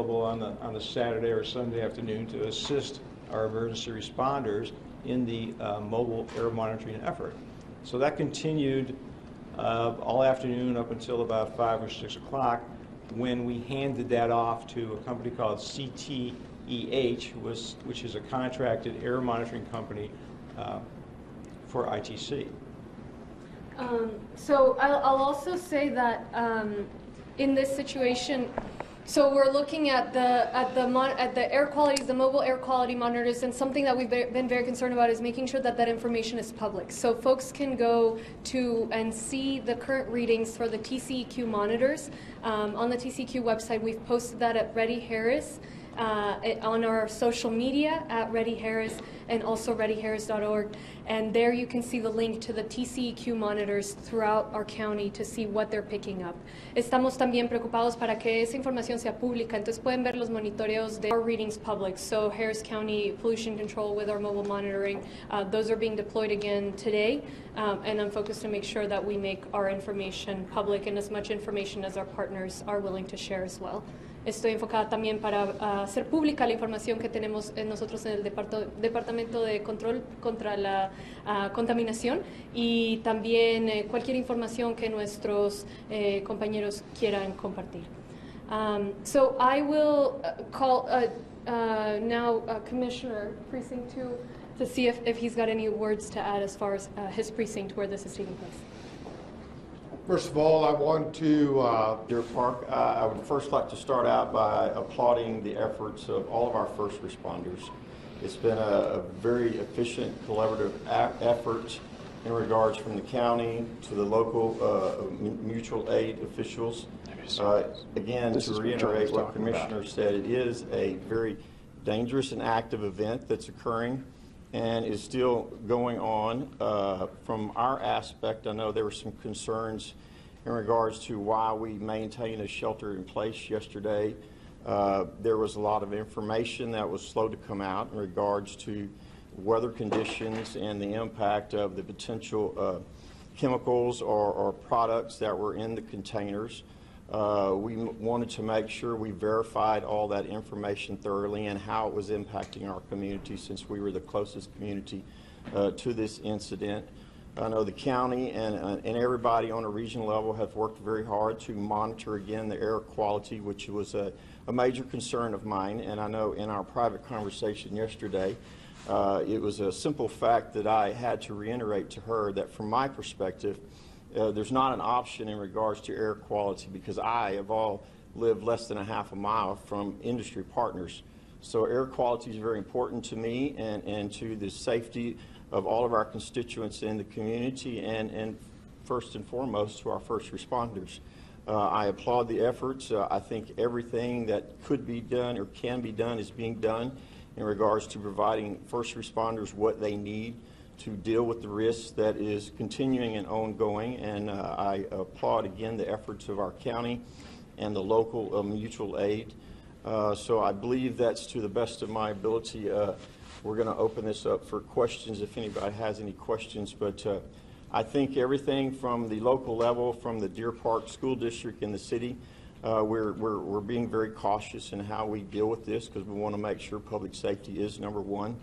on the Saturday or Sunday afternoon to assist our emergency responders in the mobile air monitoring effort. So that continued all afternoon up until about 5 or 6 o'clock, when we handed that off to a company called CTEH, which is a contracted air monitoring company for ITC. So I'll also say that in this situation, so we're looking at the air quality, the mobile air quality monitors, and something that we've been very concerned about is making sure that that information is public. So folks can go to and see the current readings for the TCEQ monitors. On the TCEQ website, we've posted that at Ready Harris, on our social media at Ready Harris, and also readyharris.org. And there you can see the link to the TCEQ monitors throughout our county to see what they're picking up. Estamos también preocupados para que esa información sea pública, entonces pueden ver los monitoreos de our readings public. So Harris County Pollution Control with our mobile monitoring, those are being deployed again today, and I'm focused to make sure that we make our information public and as much information as our partners are willing to share as well. Estoy enfocada también para hacer pública la información que tenemos nosotros en el Departamento de Control contra la Contaminación, y también cualquier información que nuestros compañeros quieran compartir. So I will call now Commissioner Precinct 2 to see if he's got any words to add as far as his precinct where this is taking place. First of all, I want to Deer Park. I would first like to start out by applauding the efforts of all of our first responders. It's been a very efficient collaborative effort in regards from the county to the local mutual aid officials. Again, to reiterate what Commissioner said, it is a very dangerous and active event that's occurring and is still going on. From our aspect, I know there were some concerns in regards to why we maintained a shelter in place yesterday. There was a lot of information that was slow to come out in regards to weather conditions and the impact of the potential chemicals or products that were in the containers. We wanted to make sure we verified all that information thoroughly and how it was impacting our community, since we were the closest community to this incident. I know the county and everybody on a regional level have worked very hard to monitor again the air quality, which was a major concern of mine. And I know in our private conversation yesterday, it was a simple fact that I had to reiterate to her that from my perspective, there's not an option in regards to air quality, because I, of all, live less than a half a mile from industry partners. So air quality is very important to me and to the safety of all of our constituents in the community, and first and foremost to our first responders. I applaud the efforts. I think everything that could be done or can be done is being done in regards to providing first responders what they need to deal with the risk that is continuing and ongoing. And I applaud again the efforts of our county and the local mutual aid. So I believe that's to the best of my ability. We're going to open this up for questions if anybody has any questions. But I think everything from the local level, from the Deer Park School District and the city, we're being very cautious in how we deal with this, because we want to make sure public safety is number one.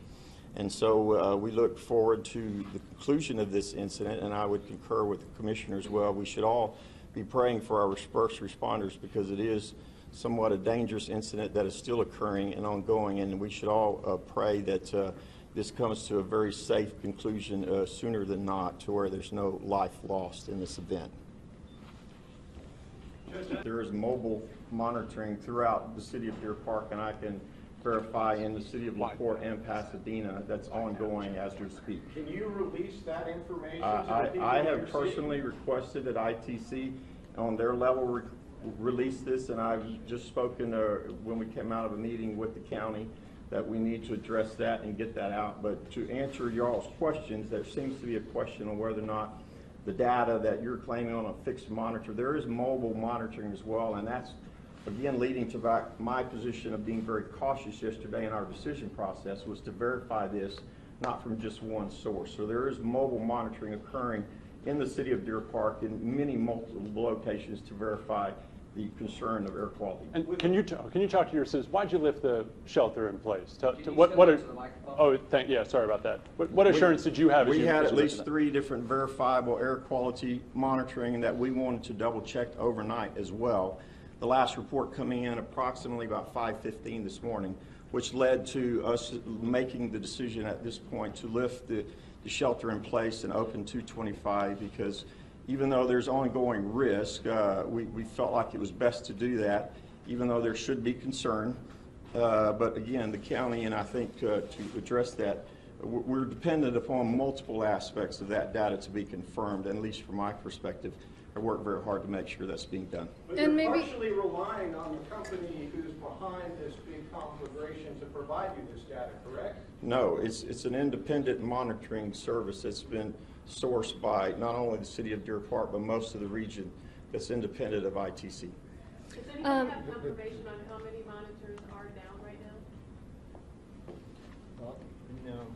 And so we look forward to the conclusion of this incident, and I would concur with the Commissioner as well. We should all be praying for our first responders, because it is somewhat a dangerous incident that is still occurring and ongoing, and we should all pray that this comes to a very safe conclusion sooner than not, to where there's no life lost in this event. There is mobile monitoring throughout the city of Deer Park, and I can verify in the city of Porte and Pasadena that's ongoing as we speak. Can you release that information? I have personally requested that ITC on their level release this, and I've just spoken when we came out of a meeting with the county that we need to address that and get that out. But to answer y'all's questions, there seems to be a question on whether or not the data that you're claiming on a fixed monitor, there is mobile monitoring as well, and that's again leading to my position of being very cautious yesterday in our decision process, was to verify this not from just one source. So there is mobile monitoring occurring in the city of Deer Park in many multiple locations to verify the concern of air quality. And can you talk to your citizens? Why'd you lift the shelter in place? Sorry about that. What assurance did you have? We had at least 3 different verifiable air quality monitoring that we wanted to double check overnight as well. The last report coming in approximately about 5:15 this morning, which led to us making the decision at this point to lift the shelter in place and open 225, because even though there's ongoing risk, we felt like it was best to do that, even though there should be concern. But again, the county, and I think to address that, we're dependent upon multiple aspects of that data to be confirmed, and at least from my perspective, I work very hard to make sure that's being done. But you're partially relying on the company who's behind this big conflagration to provide you this data, correct? No, it's an independent monitoring service that's been sourced by not only the city of Deer Park, but most of the region that's independent of ITC. Does anyone have confirmation on how many monitors are down right now? Well, no,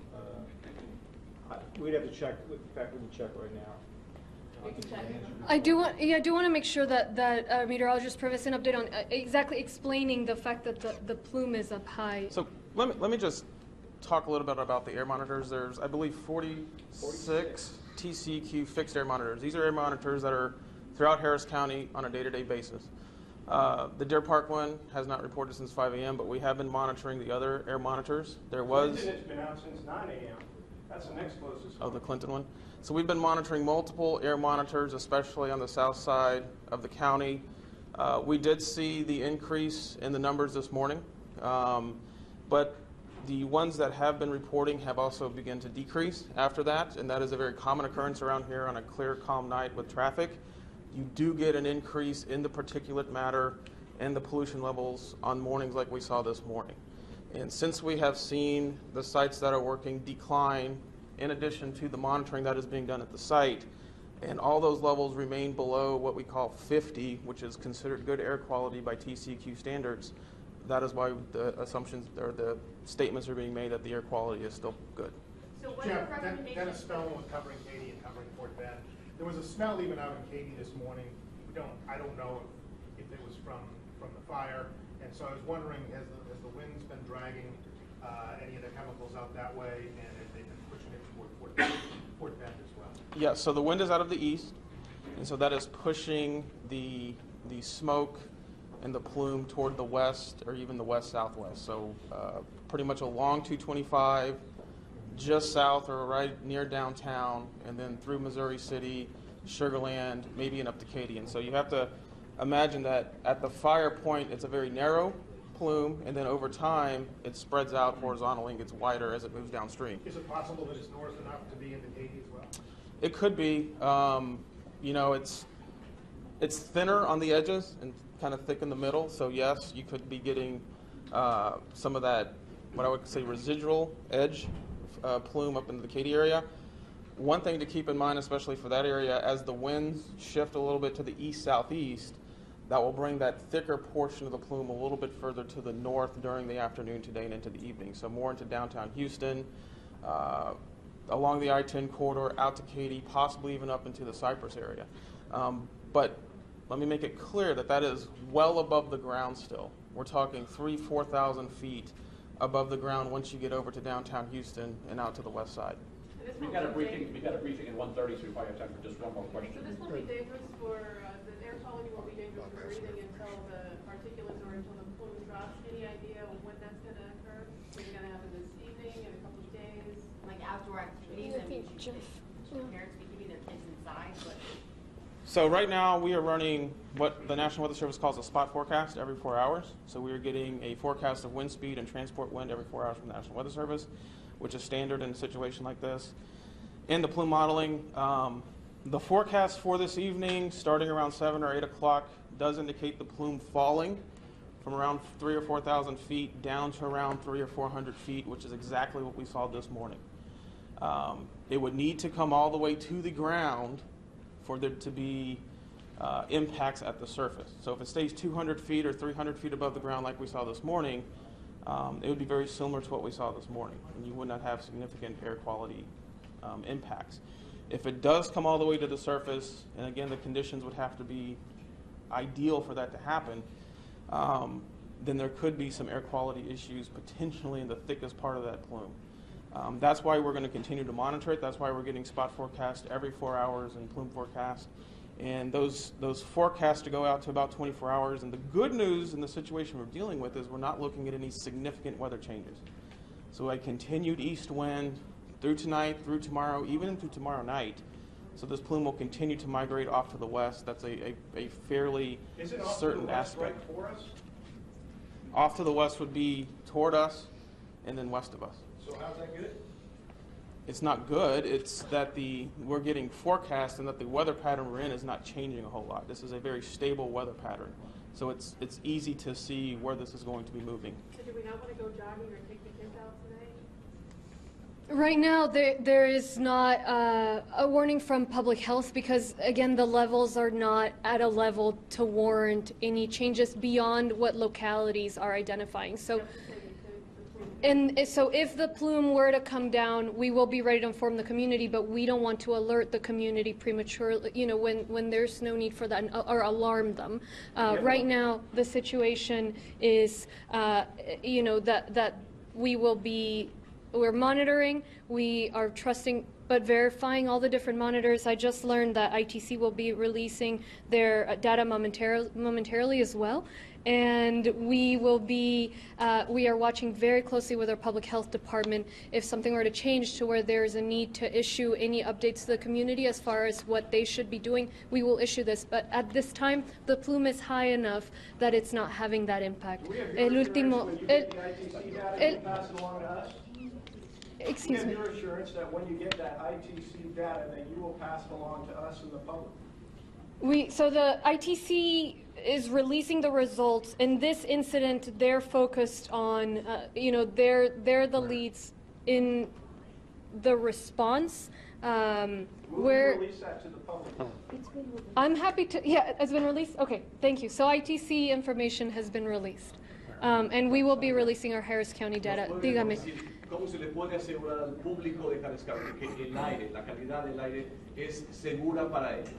we'd have to check. In fact, we can check right now. We can check. I do want to make sure that meteorologist provides an update on exactly explaining the fact that the plume is up high. So let me just talk a little bit about the air monitors. There's, I believe, 46 TCQ fixed air monitors. These are air monitors that are throughout Harris County on a day-to-day basis. The Deer Park one has not reported since 5 a.m., but we have been monitoring the other air monitors. There was... Clinton has been out since 9 a.m. That's the next closest. Oh, the Clinton one? So we've been monitoring multiple air monitors, especially on the south side of the county. We did see the increase in the numbers this morning, but the ones that have been reporting have also begun to decrease after that, and that is a very common occurrence around here on a clear, calm night with traffic. You do get an increase in the particulate matter and the pollution levels on mornings like we saw this morning. And since we have seen the sites that are working decline, in addition to the monitoring that is being done at the site, and all those levels remain below what we call 50, which is considered good air quality by TCQ standards, that is why the assumptions or the statements are being made that the air quality is still good. So what Jeff, are the recommendations? Dennis Spellman was covering Katy and covering Fort Bend. There was a smell even out in Katy this morning. I don't know if it was from the fire, and so I was wondering, has the wind's been dragging any of the chemicals out that way, and if they've been pushing it toward Fort Bend as well? Yeah, so the wind is out of the east, and so that is pushing the smoke and the plume toward the west or even the west-southwest. So pretty much along 225, just south or right near downtown, and then through Missouri City, Sugar Land, maybe even up to Katy. And so you have to imagine that at the fire point, it's a very narrow plume, and then over time, it spreads out horizontally and gets wider as it moves downstream. Is it possible that it's north enough to be into Katy as well? It could be. You know, it's thinner on the edges and kind of thick in the middle. So yes, you could be getting some of that, what I would say, residual edge plume up into the Katy area. One thing to keep in mind, especially for that area, as the winds shift a little bit to the east-southeast, that will bring that thicker portion of the plume a little bit further to the north during the afternoon today and into the evening. So more into downtown Houston, along the I-10 corridor, out to Katy, possibly even up into the Cypress area. But let me make it clear that that is well above the ground still. We're talking 4,000 feet above the ground once you get over to downtown Houston and out to the west side. We got a briefing at 1:30, so we probably have time for just one more question. So this will be dangerous for, the air quality will be dangerous for breathing until the particulates or until the plume drops. Any idea when that's going to occur? Is it going to happen this evening, in a couple of days? Like outdoor activities, I mean, should parents be keeping their kids inside? But So right now we are running what the National Weather Service calls a spot forecast every 4 hours. So we are getting a forecast of wind speed and transport wind every 4 hours from the National Weather Service, which is standard in a situation like this. In the plume modeling, the forecast for this evening, starting around 7 or 8 o'clock, does indicate the plume falling from around 3,000 or 4,000 feet down to around 300 or 400 feet, which is exactly what we saw this morning. It would need to come all the way to the ground for there to be impacts at the surface. So if it stays 200 feet or 300 feet above the ground like we saw this morning, it would be very similar to what we saw this morning, and you would not have significant air quality impacts. If it does come all the way to the surface, and again, the conditions would have to be ideal for that to happen, then there could be some air quality issues potentially in the thickest part of that plume. That's why we're going to continue to monitor it. That's why we're getting spot forecast every 4 hours and plume forecast. And those forecasts to go out to about 24 hours. And the good news in the situation we're dealing with is we're not looking at any significant weather changes. So a continued east wind through tonight, through tomorrow, even into tomorrow night. So this plume will continue to migrate off to the west. That's a fairly certain aspect. Right for us? Off to the west would be toward us and then west of us. So how's that good? It's not good. It's that we're getting forecast and that the weather pattern we're in is not changing a whole lot. This is a very stable weather pattern. So it's easy to see where this is going to be moving. So do we not want to go jogging or take the kids out today? Right now, there is not a warning from public health because, again, the levels are not at a level to warrant any changes beyond what localities are identifying. So if the plume were to come down, we will be ready to inform the community, but we don't want to alert the community prematurely, when there's no need for that, or alarm them. Right now, the situation is, that we're monitoring, we are trusting, but verifying all the different monitors. I just learned that ITC will be releasing their data momentarily as well. And we are watching very closely with our public health department if something were to change to where there is a need to issue any updates to the community as far as what they should be doing, we will issue this. But at this time, the plume is high enough that it's not having that impact. When you get the ITC data, you pass it along to us? Excuse me. We have your assurance that when you get that ITC data, that you will pass it along to us and the public. So the ITC is releasing the results. In this incident, they're focused on, they're the leads in the response. Will you release that to the public? I'm happy to, yeah, it's been released? Okay, thank you. So ITC information has been released. And we will be releasing our Harris County data. Dígame. ¿Cómo se le puede asegurar al público de Harris County que el aire, la calidad del aire es segura para ellos?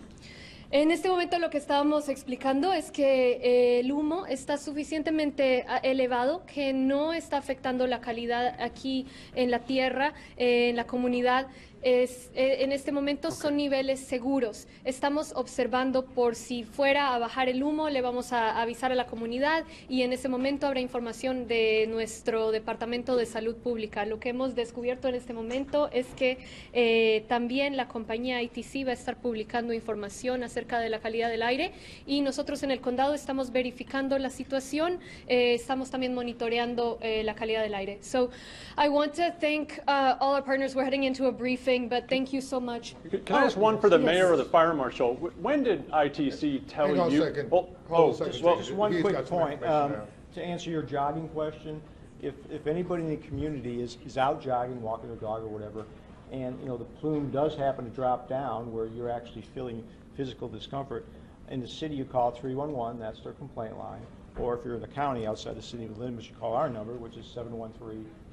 En este momento lo que estábamos explicando es que el humo está suficientemente elevado que no está afectando la calidad aquí en la tierra, en la comunidad. En este momento son niveles seguros. Estamos observando por si fuera a bajar el humo, le vamos a avisar a la comunidad y en ese momento habrá información de nuestro Departamento de Salud Pública. Lo que hemos descubierto en este momento es que también la compañía ITC va a estar publicando información acerca de la calidad del aire y nosotros en el condado estamos verificando la situación, estamos también monitoreando la calidad del aire. So I want to thank all our partners. We're heading into a briefing. But thank you so much. Can I ask one for the mayor or the fire marshal? When did ITC tell you? Hang on a second. Hold a second. Well, just one He's quick got some point. information now. To answer your jogging question, if anybody in the community is out jogging, walking their dog or whatever, and the plume does happen to drop down where you're actually feeling physical discomfort, in the city you call 311, that's their complaint line. Or if you're in the county outside the city limits, you call our number, which is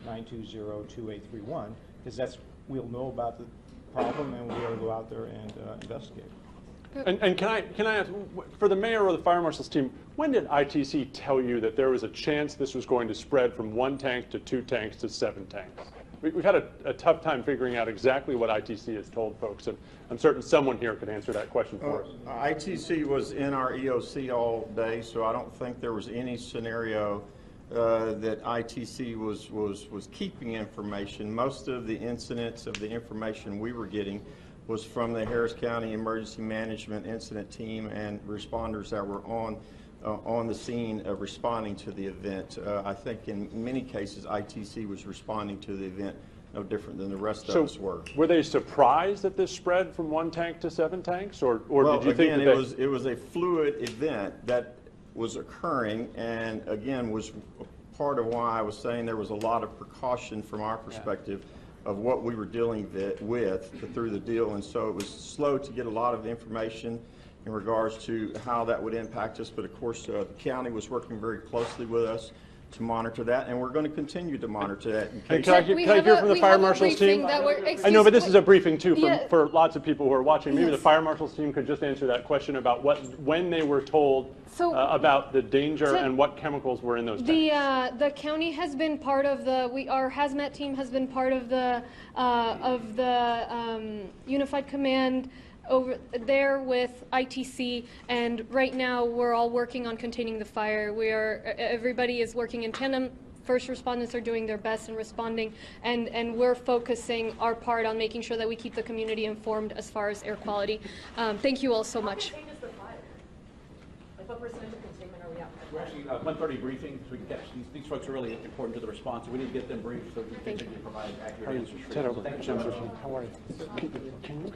713-920-2831, because we'll know about the problem and we'll go out there and investigate. And can I ask, for the mayor or the fire marshal's team, when did ITC tell you that there was a chance this was going to spread from 1 tank to 2 tanks to 7 tanks? We've had a tough time figuring out exactly what ITC has told folks, and I'm certain someone here could answer that question for us. ITC was in our EOC all day, so I don't think there was any scenario that ITC was keeping information. Most of the incidents of the information we were getting was from the Harris County Emergency Management Incident Team and responders that were on the scene of responding to the event. I think in many cases ITC was responding to the event no different than the rest of us were. Were they surprised that this spread from 1 tank to 7 tanks, or well, did you think again, that it was a fluid event that was occurring, and again was part of why I was saying there was a lot of precaution from our perspective of what we were dealing with through the deal, and so it was slow to get a lot of information in regards to how that would impact us. But of course, the county was working very closely with us to monitor that, and we're going to continue to monitor that. In And case can I hear from the fire marshal's team? I know, but this is a briefing too for lots of people who are watching. Maybe the fire marshal's team could just answer that question about when they were told about the danger and what chemicals were in those tanks. The county has been part of our hazmat team has been part of the Unified Command over there with ITC, and right now we're all working on containing the fire. Everybody is working in tandem. First responders are doing their best in responding, and we're focusing our part on making sure that we keep the community informed as far as air quality. Thank you all so much. How contained is the fire? Like what percentage of containment are we at? We're actually 1:30 briefing, so we can catch these folks are really important to the response. So we need to get them briefed so we can continue to provide accurate answers. Ted, over. How are you?